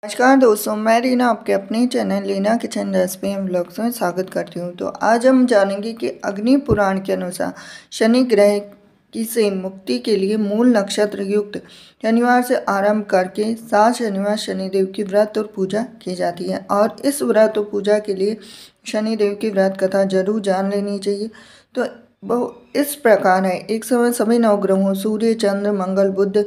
नमस्कार दोस्तों, मैं रीना आपके अपने channel Leena kitchen recipe and vlogs में स्वागत करती हूँ। तो आज हम जानेंगे कि अग्नि पुराण के अनुसार शनि ग्रह की से मुक्ति के लिए मूल नक्षत्र युक्त शनिवार से आरंभ करके 7 शनिवार शनिदेव की व्रत और पूजा की जाती है। और इस व्रत और पूजा के लिए शनिदेव की व्रत कथा जरूर जान लेनी चाहिए। तो वो इस प्रकार है। एक समय सभी नवग्रहों सूर्य, चंद्र, मंगल, बुध,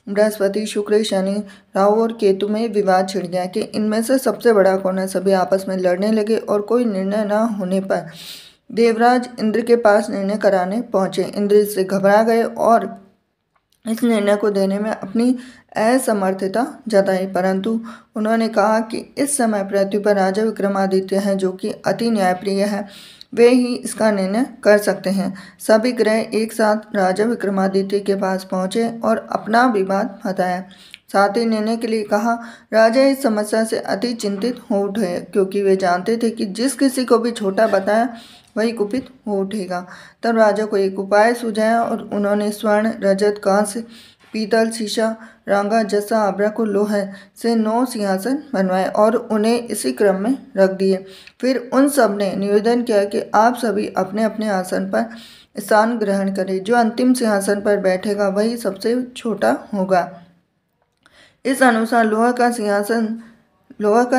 बृहस्पति, शुक्र, शनि, राहु और केतु में विवाद छिड़ गया कि इनमें से सबसे बड़ा कौन है। सभी आपस में लड़ने लगे और कोई निर्णय न होने पर देवराज इंद्र के पास निर्णय कराने पहुंचे। इंद्र इससे घबरा गए और इस निर्णय को देने में अपनी असमर्थता जताई, परंतु उन्होंने कहा कि इस समय पृथ्वी पर राजा विक्रमादित्य हैं, जो कि अति न्यायप्रिय है, वे ही इसका निर्णय कर सकते हैं। सभी ग्रह एक साथ राजा विक्रमादित्य के पास पहुंचे और अपना विवाद बताया, साथ ही निर्णय के लिए कहा। राजा इस समस्या से अति चिंतित हो उठे, क्योंकि वे जानते थे कि जिस किसी को भी छोटा बताया वही कुपित हो उठेगा। तब राजा को एक उपाय सुझाया और उन्होंने स्वर्ण, रजत, कांस्य, पीतल, शीशा, रांगा, जस्ता, आभ्रा को लोहे से 9 सिंहासन बनवाए और उन्हें इसी क्रम में रख दिए। फिर उन सब ने निवेदन किया कि आप सभी अपने अपने आसन पर स्थान ग्रहण करें। जो अंतिम सिंहासन पर बैठेगा वही सबसे छोटा होगा। इस अनुसार लोहा का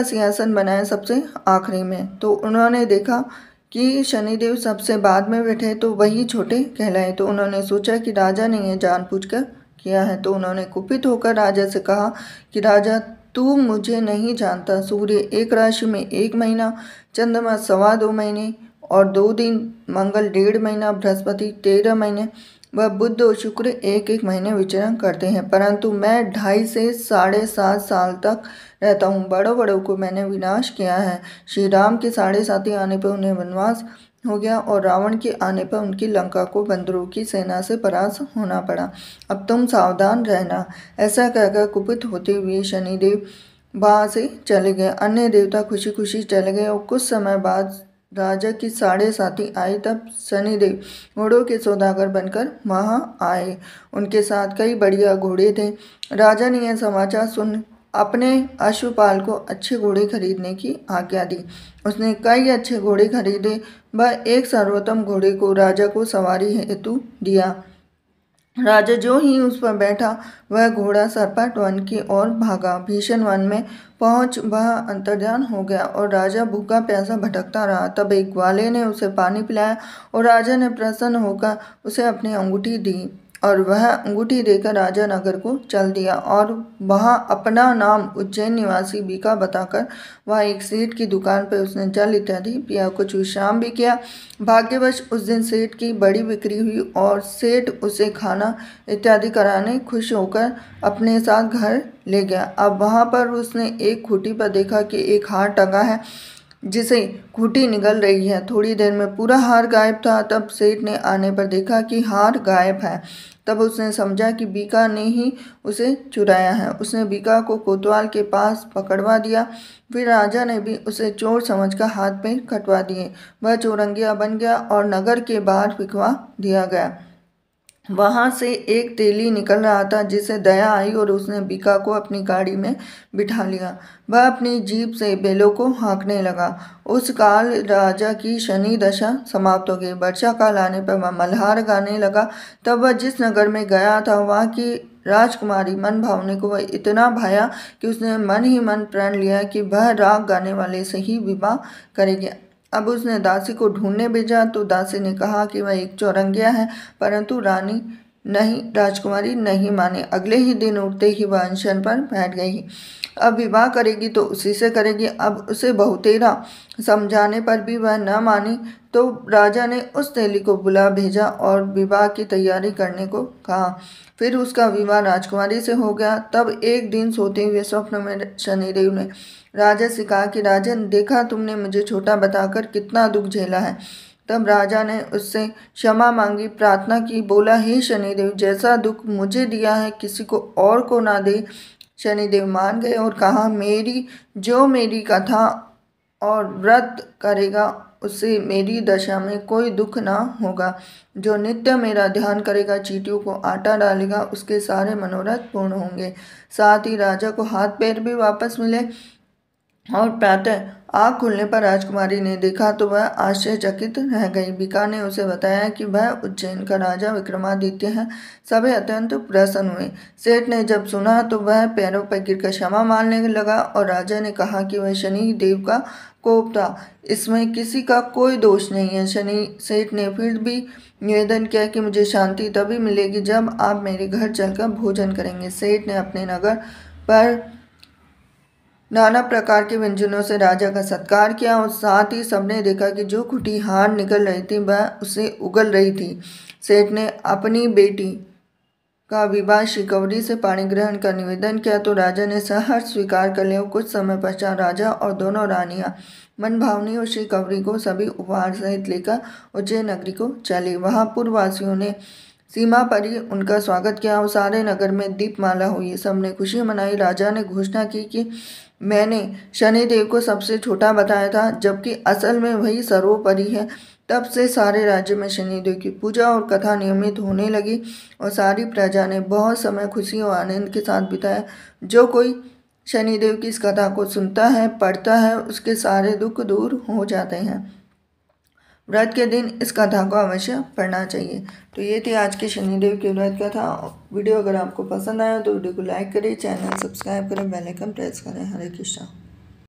सिंहासन बनाया सबसे आखिरी में। तो उन्होंने देखा कि शनिदेव सबसे बाद में बैठे तो वही छोटे कहलाए। तो उन्होंने सोचा कि राजा ने यह जानबूझकर किया है। तो उन्होंने कुपित होकर राजा से कहा कि राजा, तू मुझे नहीं जानता। सूर्य एक राशि में 1 महीना, चंद्रमा 2.25 महीने और 2 दिन, मंगल 1.5 महीना, बृहस्पति 13 महीने, वह बुध और शुक्र 1-1 महीने विचरण करते हैं, परंतु मैं 2.5 से 7.5 साल तक रहता हूँ। बड़ों बड़ों को मैंने विनाश किया है। श्री राम के 7.5 आने पर उन्हें वनवास हो गया और रावण के आने पर उनकी लंका को बंदरों की सेना से परास्त होना पड़ा। अब तुम सावधान रहना। ऐसा कहकर कुपित होते हुए शनिदेव वहाँ से चले गए। अन्य देवता खुशी खुशी चले गए और कुछ समय बाद राजा की 7.5 आई। तब शनिदेव घोड़ों के सौदागर बनकर वहाँ आए। उनके साथ कई बढ़िया घोड़े थे। राजा ने यह समाचार सुन अपने अश्वपाल को अच्छे घोड़े खरीदने की आज्ञा दी। उसने कई अच्छे घोड़े खरीदे। वह एक सर्वोत्तम घोड़े को राजा को सवारी हेतु दिया। राजा जो ही उस पर बैठा, वह घोड़ा सरपट वन की ओर भागा। भीषण वन में पहुंच वह अंतर्ध्यान हो गया और राजा भूखा प्यासा भटकता रहा। तब एक ग्वाले ने उसे पानी पिलाया और राजा ने प्रसन्न होकर उसे अपनी अंगूठी दी और वह अंगूठी देकर राजा नगर को चल दिया और वहां अपना नाम उज्जैन निवासी बीका बताकर वह एक सेठ की दुकान पर उसने जल इत्यादि पिया, कुछ विश्राम भी किया। भाग्यवश उस दिन सेठ की बड़ी बिक्री हुई और सेठ उसे खाना इत्यादि कराने खुश होकर अपने साथ घर ले गया। अब वहां पर उसने एक खूंटी पर देखा कि एक हार टंगा है, जिसे खूंटी निगल रही है। थोड़ी देर में पूरा हार गायब था। तब सेठ ने आने पर देखा कि हार गायब है। तब उसने समझा कि बीका ने ही उसे चुराया है। उसने बीका को कोतवाल के पास पकड़वा दिया। फिर राजा ने भी उसे चोर समझकर हाथ पैर कटवा दिए। वह चोरंगिया बन गया और नगर के बाहर फिकवा दिया गया। वहां से एक तेली निकल रहा था, जिसे दया आई और उसने बीका को अपनी गाड़ी में बिठा लिया। वह अपनी जीप से बैलों को हाँकने लगा। उस काल राजा की शनि दशा समाप्त हो गई। वर्षा काल आने पर वह मल्हार गाने लगा। तब वह जिस नगर में गया था, वहाँ की राजकुमारी मन भावनी को वह इतना भाया कि उसने मन ही मन प्रण लिया कि वह राग गाने वाले से ही विवाह करेगी। अब उसने दासी को ढूंढने भेजा तो दासी ने कहा कि वह एक चौरंगिया है, परंतु राजकुमारी नहीं माने। अगले ही दिन उठते ही वह अनशन पर बैठ गई। अब विवाह करेगी तो उसी से करेगी। अब उसे बहुतेरा समझाने पर भी वह न मानी तो राजा ने उस तेली को बुला भेजा और विवाह की तैयारी करने को कहा। फिर उसका विवाह राजकुमारी से हो गया। तब एक दिन सोते हुए स्वप्न में शनिदेव ने राजा से कहा कि राजन, देखा तुमने मुझे छोटा बताकर कितना दुख झेला है। तब राजा ने उससे क्षमा मांगी, प्रार्थना की, बोला, हे शनिदेव, जैसा दुख मुझे दिया है किसी को और को ना दे। शनिदेव मान गए और कहा, मेरी कथा और व्रत करेगा उससे मेरी दशा में कोई दुख ना होगा। जो नित्य मेरा ध्यान करेगा, चींटियों को आटा डालेगा, उसके सारे मनोरथ पूर्ण होंगे। साथ ही राजा को हाथ पैर भी वापस मिले। और प्रातः आँख खुलने पर राजकुमारी ने देखा तो वह आश्चर्यचकित रह गई। बीका ने उसे बताया कि वह उज्जैन का राजा विक्रमादित्य है। सभी अत्यंत प्रसन्न हुए। सेठ ने जब सुना तो वह पैरों पर गिरकर क्षमा मांगने लगा और राजा ने कहा कि वह शनि देव का कोप था, इसमें किसी का कोई दोष नहीं है। सेठ ने फिर भी निवेदन किया कि मुझे शांति तभी मिलेगी जब आप मेरे घर चलकर भोजन करेंगे। सेठ ने अपने नगर पर नाना प्रकार के व्यंजनों से राजा का सत्कार किया और साथ ही सबने देखा कि जो खुटी हार निकल रही थी वह उसे उगल रही थी। सेठ ने अपनी बेटी का विवाह श्रीकवरी से पाणी ग्रहण का निवेदन किया तो राजा ने सहर्ष स्वीकार कर लिया। कुछ समय पश्चात राजा और दोनों रानियां मनभावनी और श्रीकवरी को सभी उपहार सहित लेकर उज्जैन नगरी को चले। वहां पूर्ववासियों ने सीमा पर ही उनका स्वागत किया और सारे नगर में दीपमाला हुई। सबने खुशी मनाई। राजा ने घोषणा की कि मैंने शनिदेव को सबसे छोटा बताया था, जबकि असल में वही सर्वोपरि है। तब से सारे राज्य में शनिदेव की पूजा और कथा नियमित होने लगी और सारी प्रजा ने बहुत समय खुशी और आनंद के साथ बिताया। जो कोई शनिदेव की इस कथा को सुनता है, पढ़ता है, उसके सारे दुख दूर हो जाते हैं। व्रत के दिन इस कथा को अवश्य पढ़ना चाहिए। तो ये थी आज की शनिदेव की व्रत कथा। वीडियो अगर आपको पसंद आया तो वीडियो को लाइक करें, चैनल सब्सक्राइब करें, बेल आइकन प्रेस करें। हरे कृष्णा।